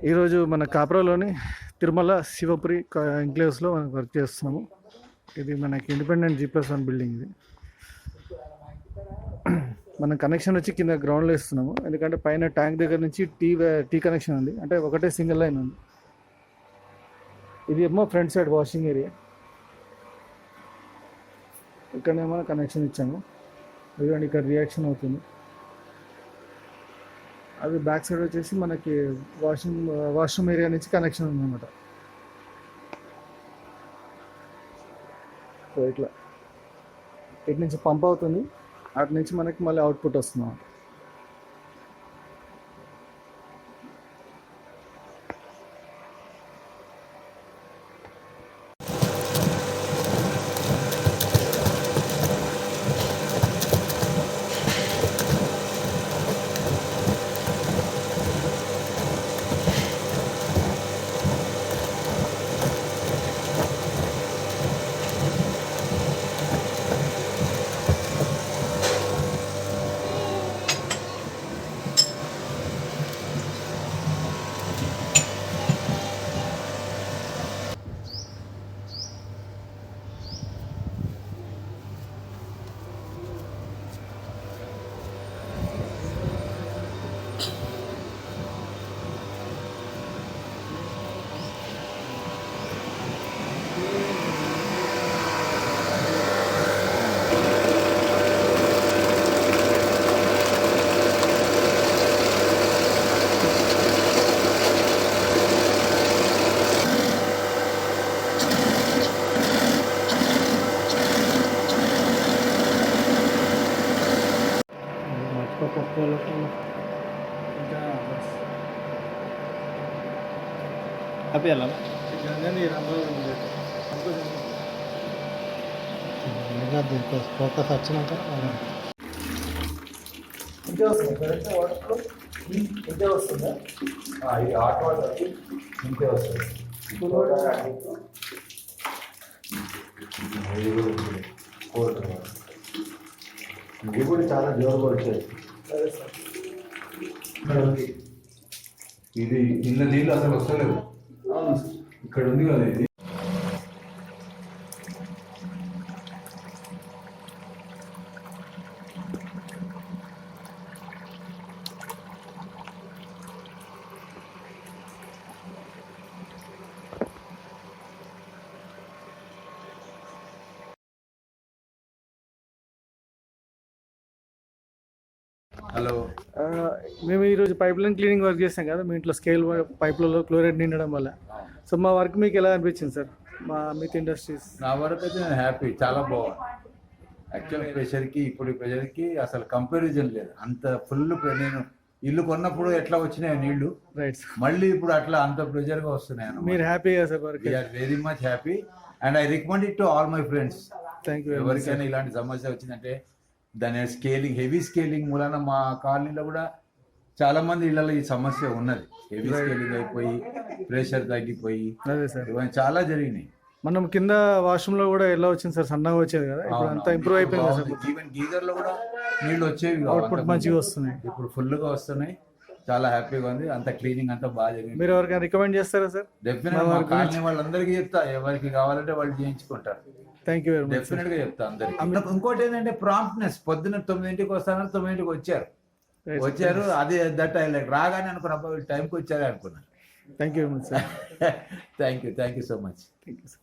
ఈరోజు మన కాపురాలోని తిరుమల శివపురి ఎంక్లేవ్స్లో మనం వర్క్ చేస్తున్నాము. ఇది మనకి ఇండిపెండెంట్ G+1 బిల్డింగ్. ఇది మనం కనెక్షన్ వచ్చి కింద గ్రౌండ్లో ఇస్తున్నాము, ఎందుకంటే పైన ట్యాంక్ దగ్గర నుంచి టీ కనెక్షన్ ఉంది, అంటే ఒకటే సింగిల్ లైన్ ఉంది. ఇది ఏమో ఫ్రంట్ సైడ్ వాషింగ్ ఏరియా, ఇక్కడనేమో కనెక్షన్ ఇచ్చాము. ఇదిగోండి ఇక్కడ రియాక్షన్ అవుతుంది. అది బ్యాక్ సైడ్ వచ్చేసి మనకి వాష్రూమ్ ఏరియా నుంచి కనెక్షన్ ఉందన్నమాట. సో ఇట్లా ఇటు నుంచి పంప్ అవుతుంది, అటు నుంచి మనకి మళ్ళీ అవుట్పుట్ వస్తుంది. Tapi alam. Jangan ni ramai orang. Aku jangan. Mereka tu fokus action apa? Ini apa? Kerana water flow. Ini apa? Ini hot water. Ini apa? Cool water. Cold water. Ini pun cara jauh berce. ఇది నిన్న నీళ్ళు అసలు వస్తలేదు. ఇక్కడ ఉంది కదా ఇది. Hello, మేము ఈరోజు పైప్ లైన్ క్లీనింగ్ వర్క్ చేస్తాం కదా, మీ ఇంట్లో స్కేల్ పైప్లలో క్లోరైడ్ నిండడం వల్ల. సో మా వర్క్ మీకు ఎలా అనిపించింది సార్? మా మిత్ ఇండస్ట్రీస్ నా వరకు అయితే నేను హ్యాపీ, చాలా బాగుంది. యాక్చువల్ ప్రెషర్కి ఇప్పుడు ప్రెషర్కి అసలు కంపారిజన్ లేదు. అంత ఫుల్ నేను ఇల్లు కొన్నప్పుడు ఎట్లా వచ్చినాయి నీళ్లు, రైట్, మళ్ళీ ఇప్పుడు అట్లా అంత ప్రెషర్గా వస్తున్నాయి. మీరు హ్యాపీగా sir? Work we are very much happy and I recommend it to all my friends. Thank you. ఎవరికైనా ఇలాంటి సమస్య వచ్చిందంటే దాని స్కేలింగ్, హెవీ స్కేలింగ్ మూలన మా కాలనీలో కూడా చాలా మంది ఇళ్లలో ఈ సమస్య ఉన్నది. హెవీ స్కేలింగ్ అయిపోయి ప్రెషర్ తగ్గిపోయి అదే సార్ ఇవన్నీ చాలా జరిగినాయి. మనం కింద వాష్రూమ్ లో కూడా ఎలా వచ్చింది సార్? సన్నగా వచ్చేది కదా, ఇప్పుడు అంతా ఇంప్రూవ్ అయిపోయింది సార్. ఈవెన్ గీజర్ లో కూడా నీళ్ళు వచ్చేవి, అవుట్పుట్ మంచిగా వస్తున్నాయి, ఇప్పుడు ఫుల్ గా వస్తున్నాయి. చాలా హ్యాపీగా ఉంది. అంత క్లీనింగ్ అంతా బాగా జరిగింది. మీరు ఎవరికైనా రికమెండ్ చేస్తారా సార్? డెఫినెట్ మా కాలనీ వాళ్ళందరికీ చెప్తా, ఎవరికి కావాలంటే వాళ్ళు చేయించుకుంటారు. Thank you very much. Definite గా చెప్తా అందరికి. ఇంకోటి ఏంటంటే ప్రాంప్ట్నెస్. పొద్దున్న 9ంటికి వస్తానని 9ంటికి వచ్చారు. అది దట్ ఐ లైక్. రాగానే అనుకున్నా టైంకి వచ్చారే అనుకున్నాను. Thank you very much sir. Thank you so much. Thank you sir.